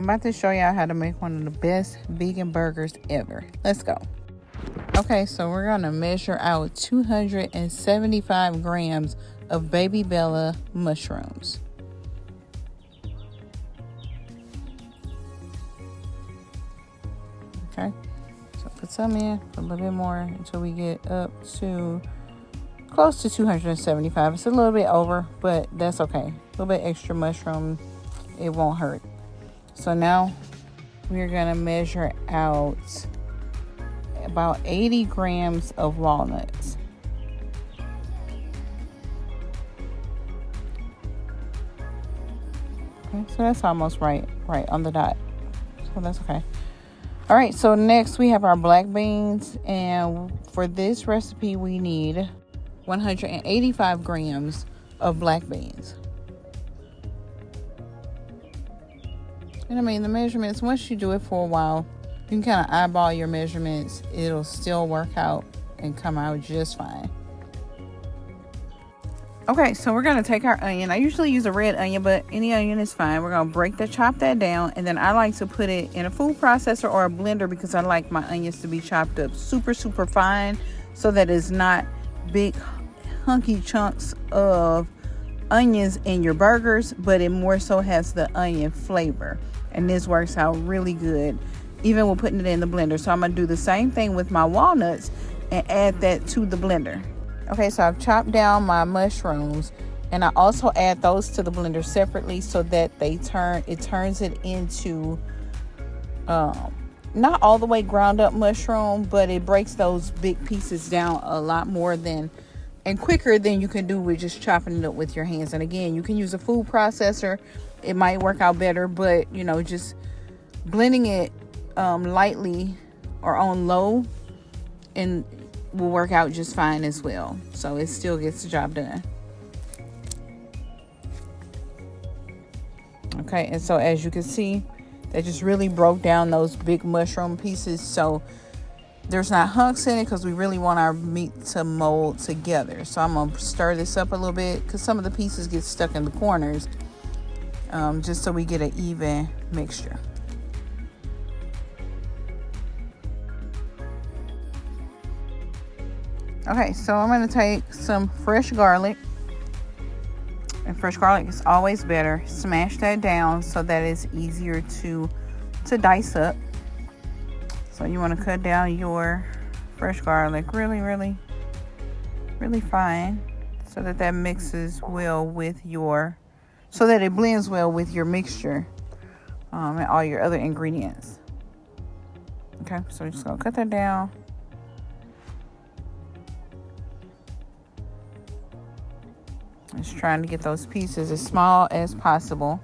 I'm about to show y'all how to make one of the best vegan burgers ever. Let's go. Okay, so we're going to measure out 275 grams of Baby Bella mushrooms. Okay, so put some in, put a little bit more until we get up to close to 275. It's a little bit over, but that's okay. A little bit extra mushroom, it won't hurt. So now we're gonna measure out about 80 grams of walnuts. Okay, so that's almost right on the dot. So that's okay. All right, so next we have our black beans, and for this recipe we need 185 grams of black beans. And I mean, the measurements, once you do it for a while, you can kind of eyeball your measurements. It'll still work out and come out just fine. Okay, so we're going to take our onion. I usually use a red onion, but any onion is fine. We're going to chop that down, and then I like to put it in a food processor or a blender because I like my onions to be chopped up super, super fine so that it's not big, hunky chunks of onions in your burgers, but it more so has the onion flavor. And this works out really good, even with putting it in the blender. So I'm going to do the same thing with my walnuts and add that to the blender. Okay, so I've chopped down my mushrooms, and I also add those to the blender separately so that it turns it into not all the way ground up mushroom, but it breaks those big pieces down a lot more and quicker than you can do with just chopping it up with your hands. And again, you can use a food processor. It might work out better, but you know, just blending it lightly or on low and will work out just fine as well. So it still gets the job done. Okay, and so as you can see, that just really broke down those big mushroom pieces. So there's not hunks in it because we really want our meat to mold together. So I'm gonna stir this up a little bit because some of the pieces get stuck in the corners, just so we get an even mixture. Okay, so I'm going to take some fresh garlic, and fresh garlic is always better. Smash that down so that it's easier to dice up. So you want to cut down your fresh garlic really, really, really fine so that mixes well with so that it blends well with your mixture and all your other ingredients. Okay, so we're just going to cut that down. Just trying to get those pieces as small as possible.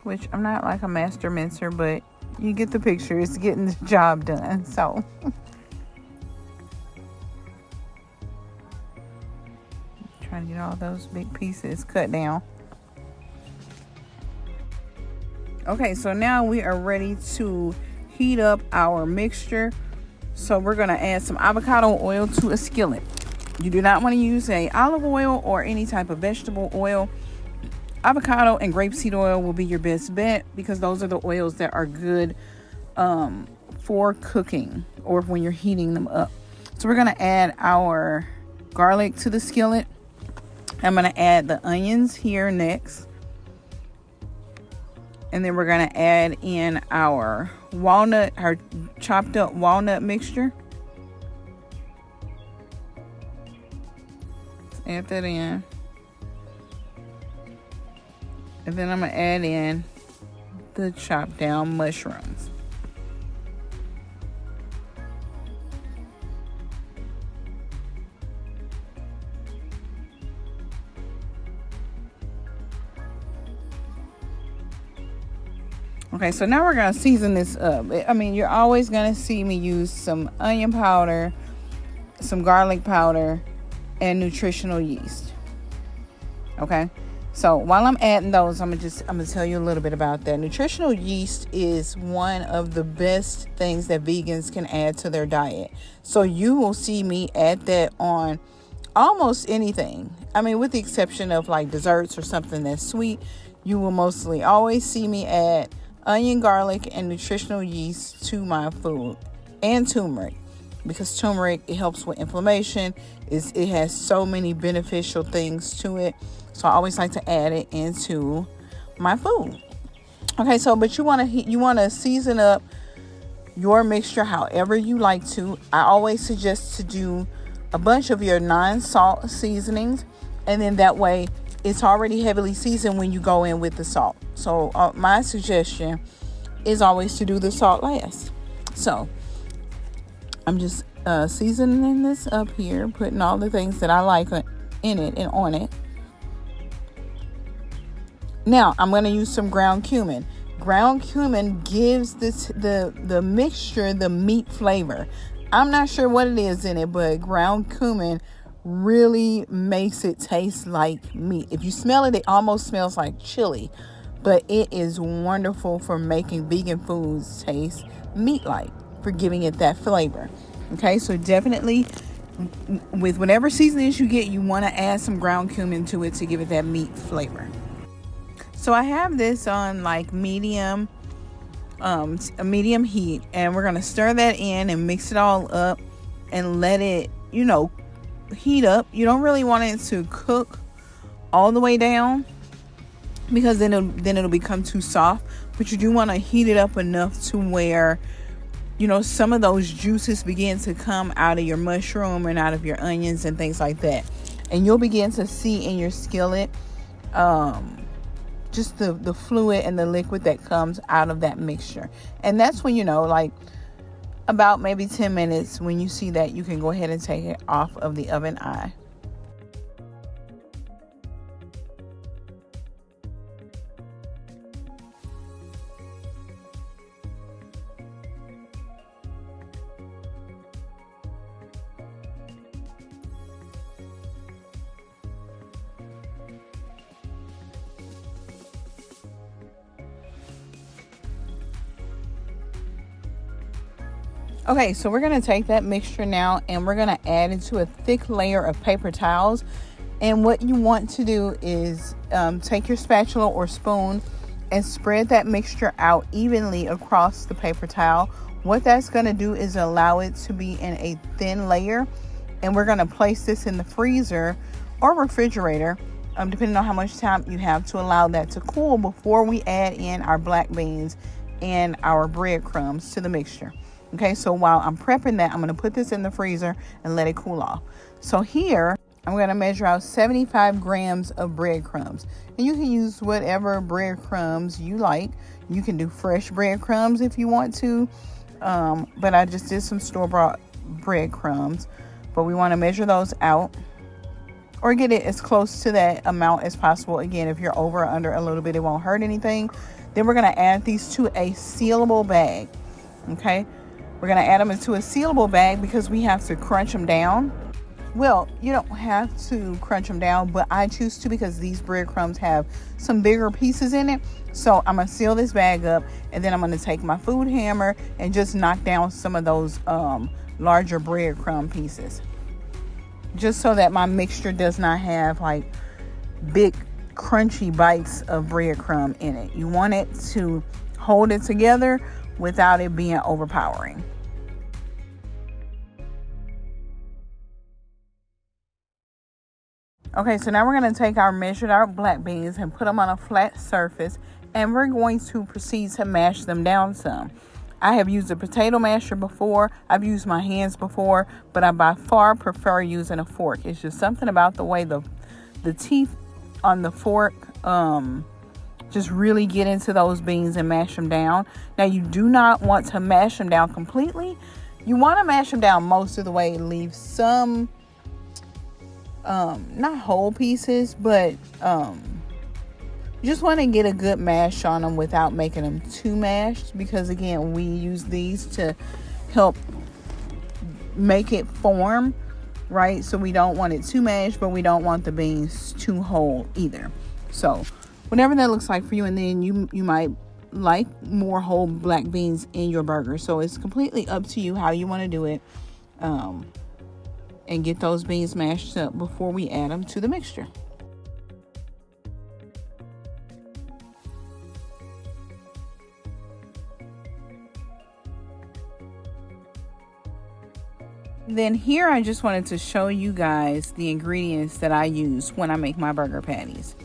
Which I'm not like a master mincer, but you get the picture. It's getting the job done. So trying to get all those big pieces cut down. Okay, so now we are ready to heat up our mixture. So we're going to add some avocado oil to a skillet. You do not want to use olive oil or any type of vegetable oil. Avocado and grapeseed oil will be your best bet because those are the oils that are good for cooking or when you're heating them up. So we're going to add our garlic to the skillet. I'm going to add the onions here next. And then we're going to add in our chopped up walnut mixture. Add that in. And then I'm going to add in the chopped down mushrooms. Okay, so now we're going to season this up. I mean, you're always going to see me use some onion powder, some garlic powder, and nutritional yeast. Okay, so while I'm adding those, I'm gonna tell you a little bit about that. Nutritional yeast is one of the best things that vegans can add to their diet. So you will see me add that on almost anything. I mean, with the exception of like desserts or something that's sweet, you will mostly always see me add onion, garlic, and nutritional yeast to my food, and turmeric, because turmeric, it helps with inflammation. It has so many beneficial things to it. So I always like to add it into my food. Okay, so but you want to season up your mixture however you like to. I always suggest to do a bunch of your non-salt seasonings, and then that way it's already heavily seasoned when you go in with the salt. So my suggestion is always to do the salt last. So I'm just seasoning this up here, putting all the things that I like in it and on it. Now I'm going to use some ground cumin. Ground cumin gives the mixture the meat flavor. I'm not sure what it is in it, but ground cumin really makes it taste like meat. If you smell it, it almost smells like chili, but it is wonderful for making vegan foods taste meat-like, for giving it that flavor. Okay, so definitely with whatever seasonings you get, you want to add some ground cumin to it to give it that meat flavor. So I have this on like medium heat, and we're going to stir that in and mix it all up and let it, heat up. You don't really want it to cook all the way down, because then it'll become too soft, but you do want to heat it up enough to where some of those juices begin to come out of your mushroom and out of your onions and things like that, and you'll begin to see in your skillet just the fluid and the liquid that comes out of that mixture. And that's when like about maybe 10 minutes, when you see that, you can go ahead and take it off of the oven eye. Okay, so we're going to take that mixture now, and we're going to add it to a thick layer of paper towels. And what you want to do is take your spatula or spoon and spread that mixture out evenly across the paper towel. What that's going to do is allow it to be in a thin layer. And we're going to place this in the freezer or refrigerator, depending on how much time you have, to allow that to cool before we add in our black beans and our breadcrumbs to the mixture. Okay, so while I'm prepping that, I'm going to put this in the freezer and let it cool off. So here, I'm going to measure out 75 grams of breadcrumbs. And you can use whatever breadcrumbs you like. You can do fresh breadcrumbs if you want to. But I just did some store-bought breadcrumbs. But we want to measure those out, or get it as close to that amount as possible. Again, if you're over or under a little bit, it won't hurt anything. Then we're going to add these to a sealable bag. Okay. We're going to add them into a sealable bag because we have to crunch them down. Well, you don't have to crunch them down, but I choose to because these breadcrumbs have some bigger pieces in it. So I'm going to seal this bag up, and then I'm going to take my food hammer and just knock down some of those larger breadcrumb pieces, just so that my mixture does not have like big crunchy bites of breadcrumb in it. You want it to hold it together without it being overpowering. Okay, so now we're going to take our measured out black beans and put them on a flat surface, and we're going to proceed to mash them down some. I have used a potato masher before. I've used my hands before, but I by far prefer using a fork. It's just something about the way the teeth on the fork just really get into those beans and mash them down. Now, you do not want to mash them down completely. You want to mash them down most of the way, leave some, not whole pieces, but you just want to get a good mash on them without making them too mashed, because again, we use these to help make it form, right? So we don't want it too mashed, but we don't want the beans too whole either. So whatever that looks like for you, and then you might like more whole black beans in your burger. So it's completely up to you how you want to do it. and get those beans mashed up before we add them to the mixture. Then here I just wanted to show you guys the ingredients that I use when I make my burger patties.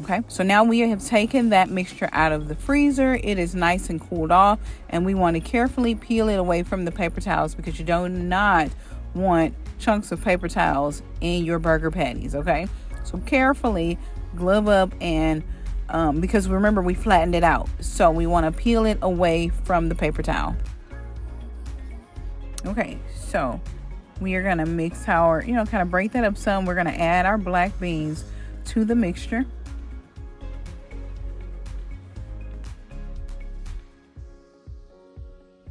Okay, so now we have taken that mixture out of the freezer. It is nice and cooled off, and we want to carefully peel it away from the paper towels because you do not want chunks of paper towels in your burger patties. Okay, so carefully glove up, and because remember we flattened it out, so we want to peel it away from the paper towel. Okay, so we are going to mix our, kind of break that up some. We're going to add our black beans to the mixture.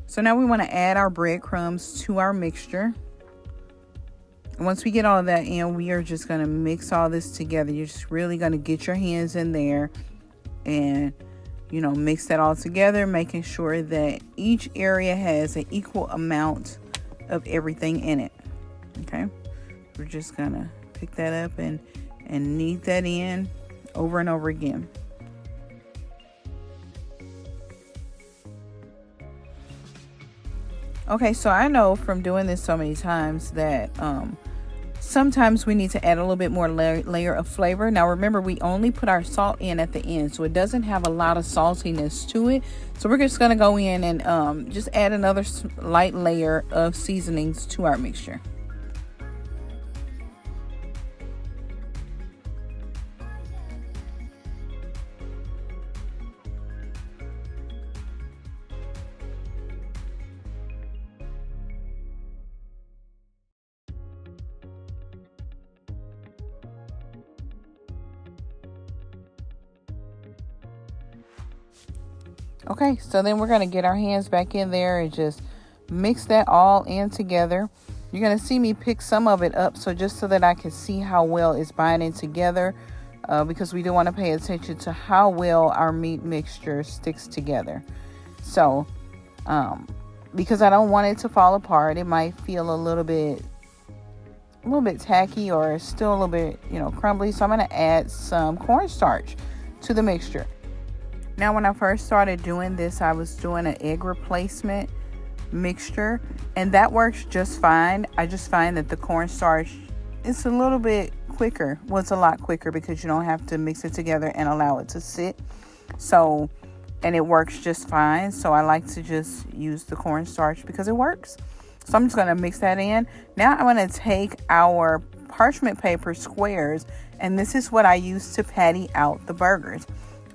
So now we want to add our breadcrumbs to our mixture. Once we get all of that in, we are just going to mix all this together. You're just really going to get your hands in there and mix that all together, making sure that each area has an equal amount of everything in it. Okay, we're just gonna pick that up and knead that in over and over again. Okay, so I know from doing this so many times that sometimes we need to add a little bit more layer of flavor. Now remember, we only put our salt in at the end, so it doesn't have a lot of saltiness to it. So we're just going to go in and just add another light layer of seasonings to our mixture. Okay, so then we're going to get our hands back in there and just mix that all in together. You're going to see me pick some of it up, so just so that I can see how well it's binding together, because we do want to pay attention to how well our meat mixture sticks together. So, because I don't want it to fall apart, it might feel a little bit tacky or still a little bit, crumbly. So I'm going to add some cornstarch to the mixture. Now, when I first started doing this, I was doing an egg replacement mixture, and that works just fine. I just find that the cornstarch is a little bit quicker. Well, it's a lot quicker because you don't have to mix it together and allow it to sit. So, and it works just fine. So I like to just use the cornstarch because it works. So I'm just going to mix that in. Now I'm going to take our parchment paper squares, and this is what I use to patty out the burgers.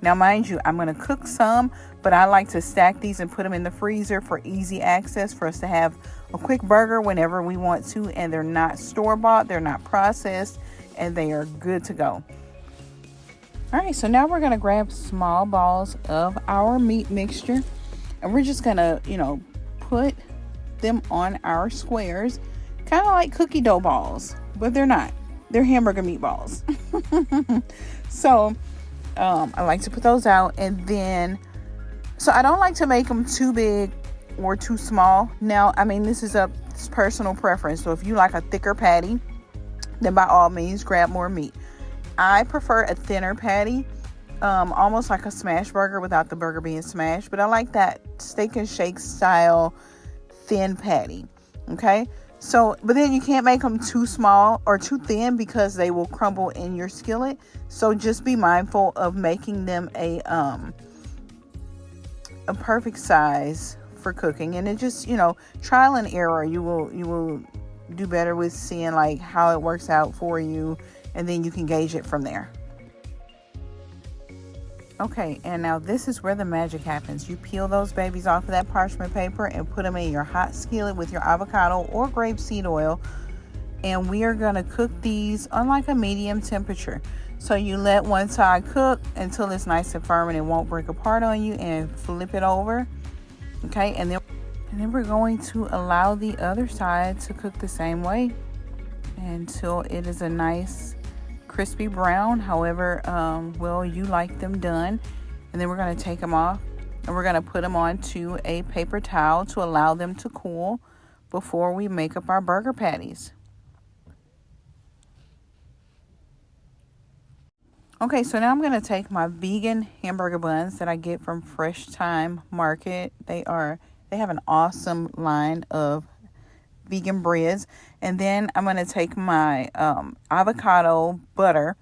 Now, mind you, I'm going to cook some, but I like to stack these and put them in the freezer for easy access for us to have a quick burger whenever we want to. And they're not store-bought, they're not processed, and they are good to go. All right, so now we're going to grab small balls of our meat mixture, and we're just going to, put them on our squares, kind of like cookie dough balls, but they're not. They're hamburger meatballs. So I like to put those out, and then, so I don't like to make them too big or too small. Now, this is it's personal preference. So if you like a thicker patty, then by all means grab more meat. I prefer a thinner patty, almost like a smash burger without the burger being smashed, but I like that steak and shake style thin patty. Okay, so, but then you can't make them too small or too thin because they will crumble in your skillet. So just be mindful of making them a perfect size for cooking. And it just, trial and error. You will do better with seeing like how it works out for you, and then you can gauge it from there. Okay, and now this is where the magic happens. You peel those babies off of that parchment paper and put them in your hot skillet with your avocado or grapeseed oil. And we are going to cook these on like a medium temperature. So you let one side cook until it's nice and firm and it won't break apart on you, and flip it over. Okay, and then we're going to allow the other side to cook the same way until it is a nice crispy brown, however well you like them done. And then we're going to take them off, and we're going to put them onto a paper towel to allow them to cool before we make up our burger patties. Okay, so now I'm going to take my vegan hamburger buns that I get from Fresh Time Market. They have an awesome line of vegan breads. And then I'm going to take my avocado butter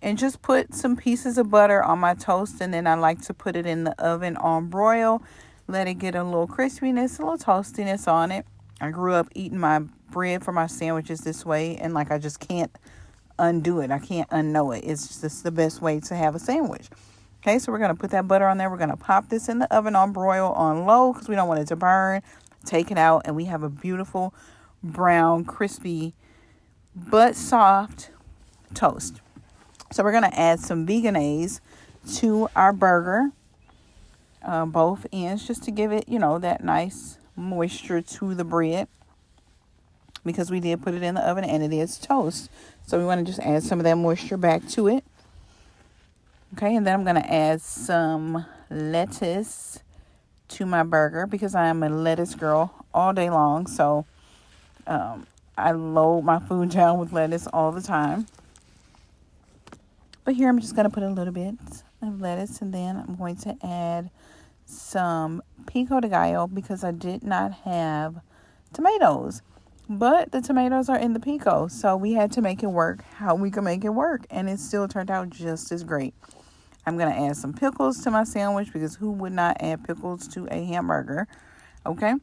and just put some pieces of butter on my toast. And then I like to put it in the oven on broil. Let it get a little crispiness, a little toastiness on it. I grew up eating my bread for my sandwiches this way. And like I just can't undo it. I can't unknow it. It's just the best way to have a sandwich. Okay, so we're going to put that butter on there. We're going to pop this in the oven on broil on low because we don't want it to burn. Take it out and we have a beautiful brown, crispy, but soft toast. So we're going to add some veganese to our burger, both ends, just to give it, that nice moisture to the bread, because we did put it in the oven and it is toast. So we want to just add some of that moisture back to it. Okay, and then I'm going to add some lettuce to my burger because I am a lettuce girl all day long. So I load my food down with lettuce all the time. But here I'm just going to put a little bit of lettuce, and then I'm going to add some pico de gallo because I did not have tomatoes. But the tomatoes are in the pico, so we had to make it work how we could make it work, and it still turned out just as great. I'm going to add some pickles to my sandwich because who would not add pickles to a hamburger? Okay.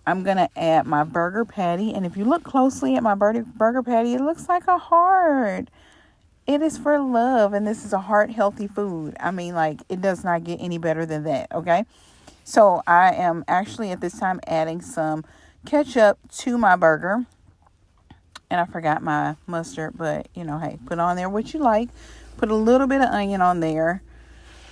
I'm going to add my burger patty, and if you look closely at my burger patty, it looks like a heart. It is for love, and this is a heart-healthy food. I mean, like, it does not get any better than that, okay? So I am actually at this time adding some ketchup to my burger. And I forgot my mustard, but, hey, put on there what you like. Put a little bit of onion on there,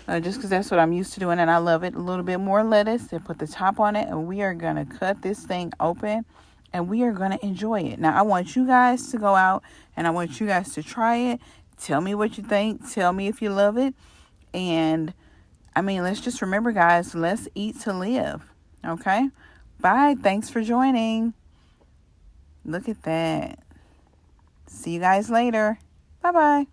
just because that's what I'm used to doing, and I love it. A little bit more lettuce, and put the top on it, and we are going to cut this thing open, and we are going to enjoy it. Now, I want you guys to go out, and I want you guys to try it. Tell me what you think. Tell me if you love it. And, let's just remember, guys, let's eat to live, okay? Bye. Thanks for joining. Look at that. See you guys later. Bye-bye.